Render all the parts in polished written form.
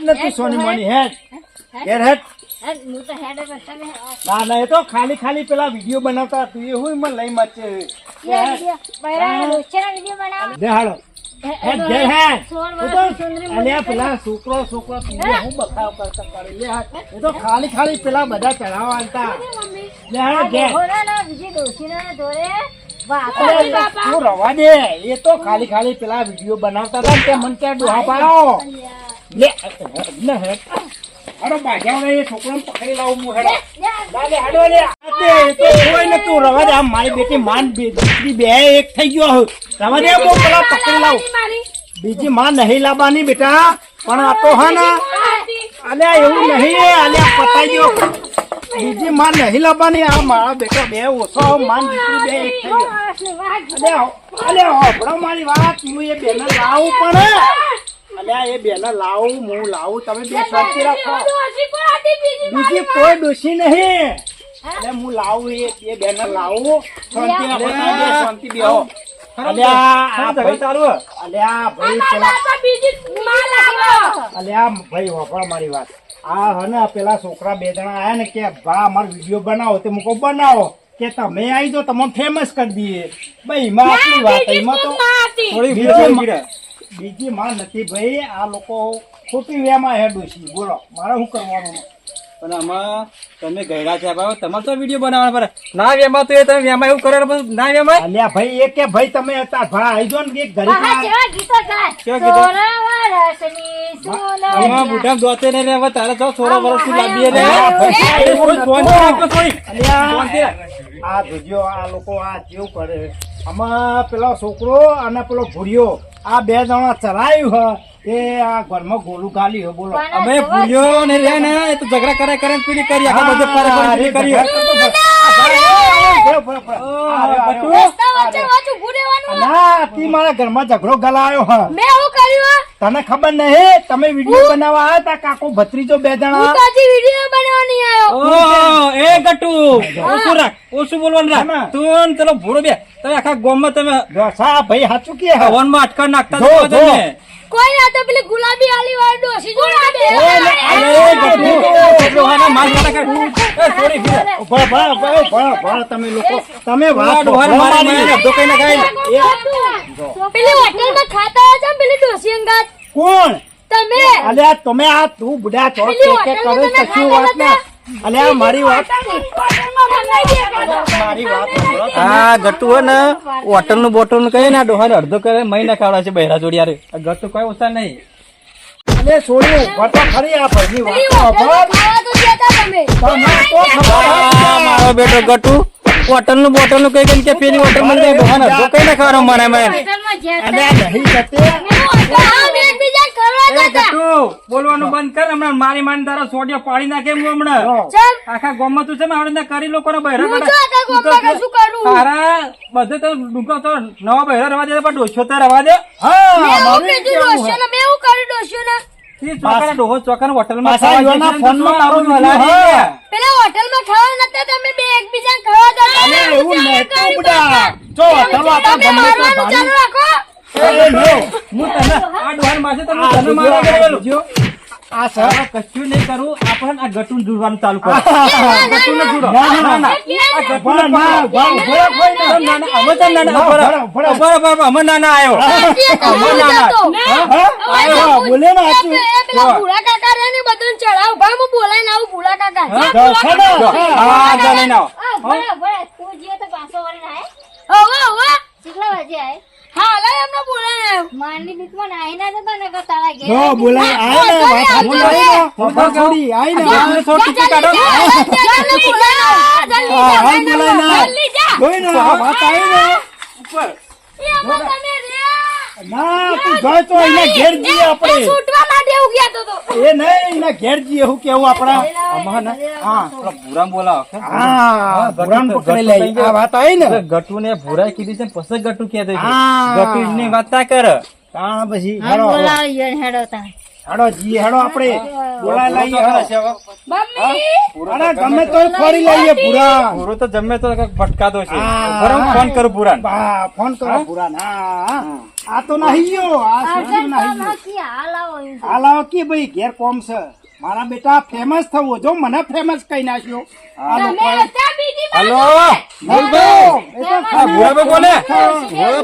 નથી સોની મોની હેડ ના ના એ તો ખાલી પેલા વિડીયો બનાવતા તું એ હું મને લઈ મચે દે હાલો હેડ જય હેડ અલ્યા પેલા છોકરો તું હું બખાવ કરતા કરી લે એ તો ખાલી પેલા બધા ચડાવવા હતા લે હાલો જય તું રવા દે એ તો ખાલી પેલા વિડીયો બનાવતા હતા તે મન ક્યાં ડોહા પાડો લે હેડ અરે બાજા એ છોકરાને પકડી લાવું હું હેડો લે હેડો લે એ તો કોઈ ને તું રવા દે આમ મારી બેટી માન દીકરી બે એક થઈ ગયો રવા દે હું પેલા પકડી લાવું બીજી માં નહીં લાવવાની બેટા પણ આ તો હા ને અલ્યા એવું નહીં અલ્યા પતાઈ ગયો બીજી માં નહીં લાવવાની આ મારા બેટો બે ઓછો માન દીકરી બે એક થઈ ગયો અલ્યા હોભળો મારી વાત હું એ બેને લાવું પણ અલ્યા એ બેને લાવું હું લાવું તમે બે શાંતિ રાખો બીજી કોઈ ડોશી નહીં એટલે હું લાવું એ બેને લાવું શાંતિ રાખો શાંતિ બેહો અલ્યા ભાઈ તારું અલ્યા ભાઈ અલ્યા ભાઈ વાપરો મારી વાત આ હને પેલા છોકરા બે જણા આયા ને કે ભા અમારો વિડીયો બનાવો તે મૂકો બનાવો કે તમે આવી જો તમને ફેમસ કરી દઈએ ભાઈ એમાં આટલી વાત એમાં તો થોડી બીજી માં નથી ભાઈ આ લોકો ખોટી વેમાં હેડું છે બોલો મારે શું કરવાનું પણ આમાં તમે ગયડા છે બાબા તમારે તો વિડીયો બનાવવાનો પડે ના વેમાં તો એ તમે વેમાં એવું કરો ના વેમાં અલ્યા ભાઈ એ કે ભાઈ તમે હતા ભા આવી જો ને એક ઘરે બુઢા જોતે ને હવે તારે તો 16 વર્ષથી લાવીએ રે આ જોજો આ લોકો આ જેવું કરે આમાં પેલો છોકરો અને પેલો ભૂરિયો આ બે જણા ચલાવ્યું હ એ આ ઘરમાં ગોલું ગાલી બોલો અમે ભૂલ્યો ને રે ને એ તો ઝઘડા કરે કરે પીડી કરી આખા બધે પારે કરી ના તી મારા ઘરમાં ઝઘડો ગલાયો હ મેં શું કર્યું તને ખબર નહીં તમે વિડીયો બનાવવા આવ્યા તા કાકો ભત્રીજો બે જણા વિડીયો બનાવવા નહીં આવ્યો ઓ એ ગટુ ઓછું રાખ ઓછું બોલવાનું રાખ તું ચલો ભૂરો બે તમે આખા ગામમાં તમે સા ભાઈ સાચું કે હવનમાં અટકા નાખતા છો તમે કોઈ ના તો પેલી ગુલાબી આલી વાળી ડોસી જોડે તમે લોકો તમે પેલી હોટલમાં ખાતા હતા પેલી ડોસી અંગાત કોણ તમે અલ્યા તમે આ તું બુઢા ચોક કે કરે કશું વાત ના અલ્યા મારી વાત આ ગટુ હે ને હોટલ નું બોટલ નું કઈ ના ડોહા અડધો કરે મહિના ખાવડા છે બહેરા જોડી યાર ગટુ કઈ ઓછા નહીં અલે છોડ્યું ખતો ખરી આ ભાઈની વાત મારો બેટો ગટુ હોટલ નું બોટલ નું કઈ કે પેલી હોટલ માં ડોહા અડધો કઈ ના ખાવાનો મને મેં નહીં જતે બોલવાનું બંધ કર હમણાં મારી માની તારા સોડિયો પાડી નાખે હું હમણાં આખા ગામમાં તું છે આવડે કરી લોકો તારા બધે તો ડુંકો તો નવા બહેરા રવા દે પણ ડોસો તો રવા દે ડોહો ચોકન હોટલ માં પેલા હોટલ માં ખાવા નતા તમે બે એકબીજા ખાવા આ સર કશું નહીં કરું આપણ આ ગટુન જોડવાનું ચાલુ કરો અમે નાના આવ્યો બોલે ને ભૂલા કાકા રે ને બધું ચડાવ ભાઈ હું બોલાય આવું ભૂલા કાકા હા લે એમનો બોલાય મારની બીકમાં નાઈ ના જતા ને તારા ઘેર જો બોલાય આય ને વાત બોલાય છોડી આય ને ટીકી કાઢો કોઈ ના વાત આય ને ઉપર ના તું ગયો તો એના ઘેર જઈએ આપણે છૂટવા માટે એવું કહેતો તો એ નહીં એના ઘેર જઈએ એવું કેવું આપણા હા ભૂરા બોલાવો હા ભૂરાન પકડી લઈ આ વાત આવી ને ગટુ ને ભૂરા કીધી છે પછી ગટુ કે ગટુ ની વાત ના કર તાણ પછી બોલાવી હેડો તા હેડો જી હેડો આપણે બોલાય લઈએ હેડો. મમ્મી અરે ગમે તોય ફરી લઈએ પૂરા. પૂરો તો જમે તો કંઈક ભટકાતો છે હા. બરાબર ફોન કરું પૂરા બા, ફોન કરો પૂરા હા. આ તો નહીં ગયો આ અર્જન્ટ નહીં ગયો. કામથી હાલ આવો એમ છે. હાલ આવો કે ભાઈ ઘેર કોમ છે મારા બેટા ફેમસ થવો જો મને ફેમસ કહી નાખ્યો આ તમે લોકોએ. હતા બીજી બાજુ. હલો બોલ, એ તો આ ભૂરાભાઈ બોલે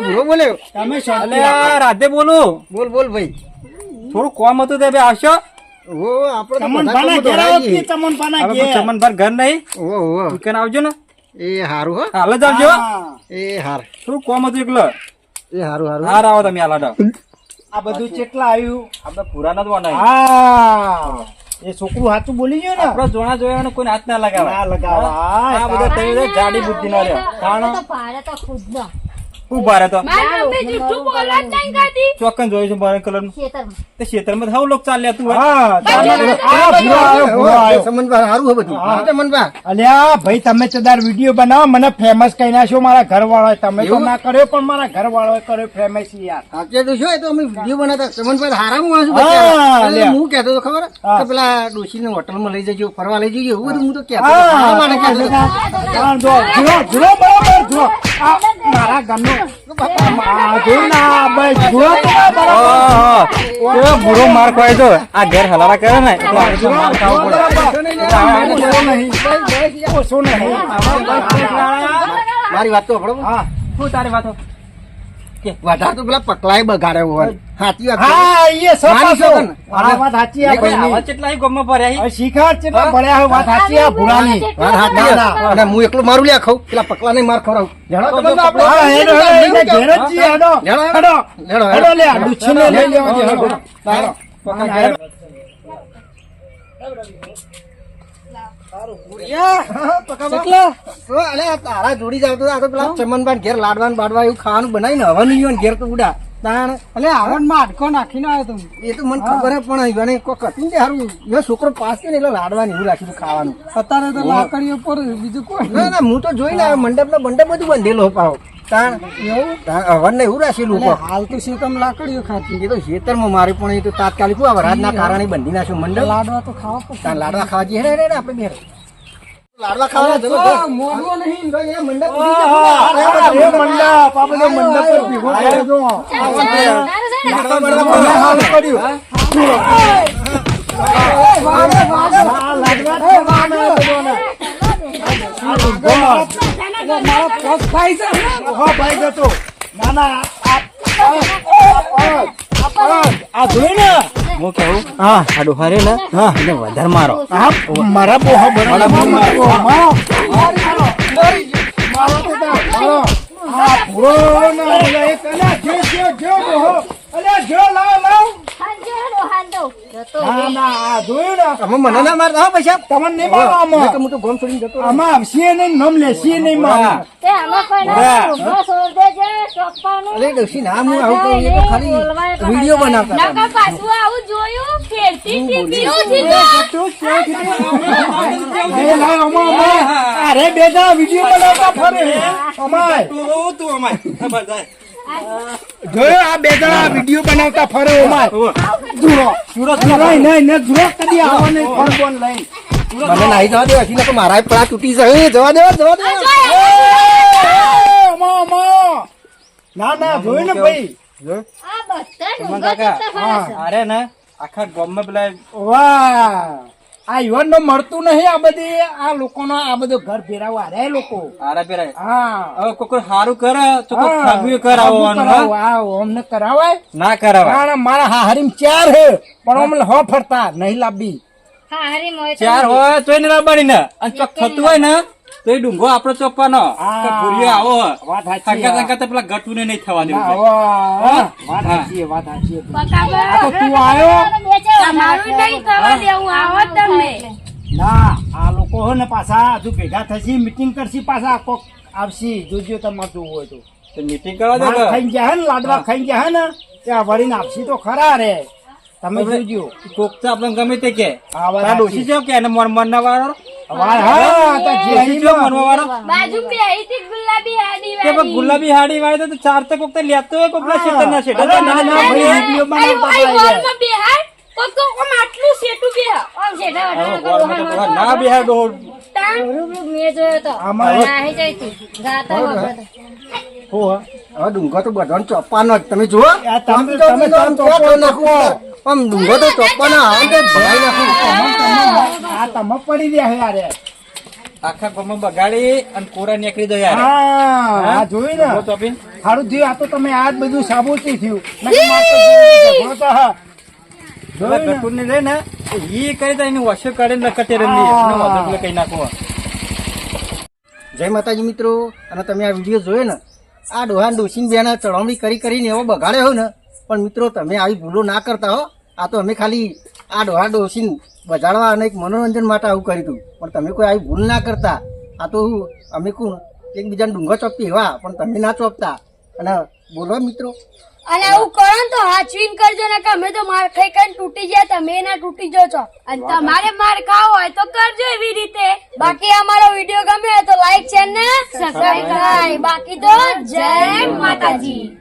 ભૂરો બોલ્યો તમે અલે શાંતિ આ રાધે બોલું બોલ બોલ ભાઈ થોડું કોમ હતું તે બે આવશો ઓ આપણે તો ચમન બધા ભાના કામો ઘેર આવો દોડાઈએ. કે ચમન ભાના હવે ઘેર. ચમનભાઈ ઘર નહીં ઓ ઓ ઈકન આવજો ને એ હારું હો હાલ જ આવજો હા. એ હાર થોડું કોમ હતું એકલો એ હારું હારું હાર આવો તમે હાલ હાડો. આ બધું કેટલા આવ્યું આપણે પુરાના જ બનાવી હા એ છોકરું સાચું બોલી ગયો ને આપડે જોણા જોયા ને કોઈ હાથ ના લગાવે ના લગાવાય. આ બધા તમે જાડી બુદ્ધિ ના રહ્યો આપણે તો ભારે તો ખુદનો. ઉભા રહે તો મારી મમ્મી જૂઠું બોલવા જ નહીં કરતી. ચોક્કસ જોયું છે મારા કલર નું ખેતરમાં. તે ક્ષેત્રમાં તો હાવ લોક ચાલ્યા તું હા ચાલો. આ ભૂરો આવ્યો, ભૂરો આવ્યો. સમનભા હારું હે બધું હા સમનભા અલ્યા ભાઈ તમે ચદાર વિડીયો બનાવો મને ફેમસ કહી નાખ્યો મારા ઘર વાળો તમે તો ના કર્યો પણ મારા ઘર વાળો કર્યો ફેમસ યાર સાચે તો શું એ તો અમે વિડીયો બનાવતા સમનભા હારા હું છું હા, લે. હું કહેતો તો ખબર હા. કે પેલા ડોશીને હોટલમાં લઈ જજો ફરવા લઈ જજો એવું બધું હું તો કહેતો હા, હા મને કહેતો હતો. હા, જો, જુઓ બરાબર જુઓ. આ મારા ઘરનો આ જોયું ને, આ ભાઈ જુઓ તો બરાબર. કેવો બુરો માર ખવાય તો આ ઘેર હલારા કરે ને એટલે આ રીતે માર ખાવો પડે ઓછો નહીં. મારી વાત તો સાંભળો. હા શું તારી વાતો વધારે તો પેલા પકલાય બગાડે હોય સાચી વાત છે. હા એ સપા માની છો. શકો ને. આ વાત સાચી આ ભાઈ આવા કેટલાય ગમમાં ભર્યા હવે શિખાર કેટલા ભણ્યા હોય વાત સાચી આ ભૂરાની. વાત સાચી ના, છે. ના. અને હું એકલો મારું લ્યા ખાઉં પેલા પકલા નહીં માર ખવડાવું હા, હેડો, હેડો, એને ઘેર જ છીએ, હેડો. હેડો, હેડો. હેડો, હેડો, લે, આ ડૂચીને લઈ લેવા દે, હેડો. હેડો. તારા જોડી જાવ તો આ તો પેલા ચમનભાઈ ઘેર લાડવાન બાડવા એવું ખાવાનું બનાવીને હવે નહીં હોય ને ઘેર તો ઉડા તાણ એટલે આવડમાં આટકો નાખીને આવ્યો તું એ તો મને ખબર હે પણ એને કોઈ કઠિન છે હારું એ છોકરો પાસ છે ને એટલે લાડવાની એવું રાખ્યું ખાવાનું અત્યારે તો લાકડીઓ પર બીજું કોઈ ના ના હું તો જોઈને આવ્યો મંડપ બધું બંધેલો પાવ તાણ એવું અવર ને એવું રાખેલું હાલ તો શેતમ લાકડીઓ ખાતી એ તો ખેતરમાં મારે પણ એ તો તાત્કાલિક વરાજના કારણે બંધી નાખ્યું મંડપ લાડવા તો ખાવા પડશે લાડવા ખાવા જઈએ રે આપણે ઘેર લાડવા ખાવાના મોડવો નહીં મંડપ એ મંડપ, આ બધો મંડપ પર ભેગો થયો જો. લાડવા બડવા બધા હાલ કર્યું. આ લાડવા ખાવાના બધાના. ઓહો, ભાઈ જતો. ના, ના, આ જોઈ ને હું કેવું હા આ ડોહારે ને હા એને વધારે મારો આ મારા બોહા બરાબર મારો. આ ભૂરો ના બોલે એક અલ્યા જો બોહો. અલ્યા જો લાવ. હાંજો હેડો, હાંજો. જતો ના, ના, આ જોયું ને તમે મને ના મારતા હો પૈસા તમને નહીં મારો આમાં. હું તો ગોમ છોડીને જતો રહ્યો. આમાં આવશે નહીં નમ લેશે નહીં મારા. તે આમાં કોઈ ના ઊભો છોડ દેજે, ચોપ્પાનું. અરે ડોશી ના હું આવું કહું એ તો ખાલી વિડીયો બનાવતા હતા. નકર પાછું આવું જોયું ફેરતી ટીપીયું થયું. એ લાવ આમાં. અરે બે જણા વિડીયો બનાવતા ફરે અમાય તું અમાય ખબર જાય જોયો આ બે જણા વિડીયો બનાવતા ફરે અમાય જુરો નહીં જુરો કદી આવો નહીં ફોન બોન લઈ. મને નાઈ જવા દે હજી તો મારા પડા તૂટી જાય જવા દે ના ના જોયું ને ભાઈ. આ બધા ચમન ડુંગર કાકા કેટલા ફરે છે. અરે ને આખા ગામમાં પેલા વાહ આ યુવાન નો મળતું નહીં આ બધી આ લોકોનો આ બધો ઘર ફેરાવા રે લોકો. આરા પેરા હા હવે કોઈ સારું કરે તો કોઈ ખાગવી કરાવવાનું આ અમને કરાવાય ના કરાવાય કારણ મારા હા હરીમ 4 હે પણ અમને હો ફરતા નહીં લાંબી. હા, હરી મોય તો ચાર હોય તોય ને લાવવાની ને અને ચોક થતું હોય ને તો એ ડુંગો આપડે ચોપવાનો હા. કે ભૂરીઓ આવો વાત સાચી. સંગા સંગા તો પેલા ગટુને નહીં થવા દેવું ના, છે. વાહ, વાત સાચી, વાત સાચી. પકાવા. આ તો તું આયો. તમારું નહીં થવા દેવું, આવો તમે. ના આ લોકો હે ને પાછા હજુ ભેગા થશે મીટિંગ કરશી પાછા કોક આવશી જોજો તમારે જોવું હોય તો. તો મીટિંગ કરવા દો માર કે ખાઈ ગયા હે ને લાડવા ખાઈ ગયા હે ને ત્યાં વળીને આપશી તો ખરા રે તમે જોજો. કોક તો આપણે ગમે તે કે હા, વાત આ ડોશી સાચી. છે કે એને મન ના વાળો વાહ, હા, તો જે ડોશી છે એમાં. મનવા વાળો બાજુ બેહી હતી ગુલાબી હાડી કે ભાઈ ગુલાબી હાડી વાળે તો ચાર તો કોક તો લેતો હોય કોક ના શેતર ના શેતર અરે ના, ના, ભાઈ, વિડીયો બનાવતા આઈ હતા હોલમાં બેહાડ, તો આમ આટલું સેટું બે આમ શેઠા હવે ના બેહાર ડોહો રૂબરૂ મેં જોયો તો આમાં નાહી જાય તું ગાતા વગર હો હવે ડુંગો તો બધાને ચોપવાનો જ તમે જુઓ આ તમે તો તમે આમ તો ચોપો નાખું આમ ડુંગો તો ચોપવાનો આમ તો ભરાઈ નાખું આ તમે પડી રહ્યા યાર આખા ગામમાં બગાડી અને કોરા નીકળી દો યાર હા આ જોઈ ને તો ચોપીને સારું થયું આ તો તમે આજ બધું સાબુતી થયું નકર માર તો જીવનનો ઝઘડો તો હા પેલા ગટુને રે ને ઈ કરી દે એની વોશો કાઢીને લકટે રમી એનો વાંધો પેલો કઈ નાખો જય માતાજી મિત્રો અને તમે આ વિડીયો જોયો ને આ ડોહાન ડોસીન બેના ચડવણી કરીને એવો બગાડ્યો હોય ને પણ મિત્રો તમે આવી ભૂલો ના કરતા હો આ તો અમે ખાલી આ ડોહા ડોસીન બજાડવા અને એક મનોરંજન માટે આવું કર્યું હતું પણ તમે કોઈ આવી ભૂલ ના કરતા આ તો અમે કોણ એકબીજાને ડુંગો ચોપતી એવા પણ તમે ના ચોપતા અને બોલો મિત્રો અને આવું કરો ને તો હાચવીન કરજો ને કે અમે તો માર ખાઈ ખાઈને તૂટી ગયા તમે ના તૂટી જો છો અને તમારે માર ખાવો હોય તો કરજો એવી રીતે બાકી અમારો વિડીયો ગમે તો લાઈક શેર ને સબસ્ક્રાઇબ બાકી તો જય માતાજી.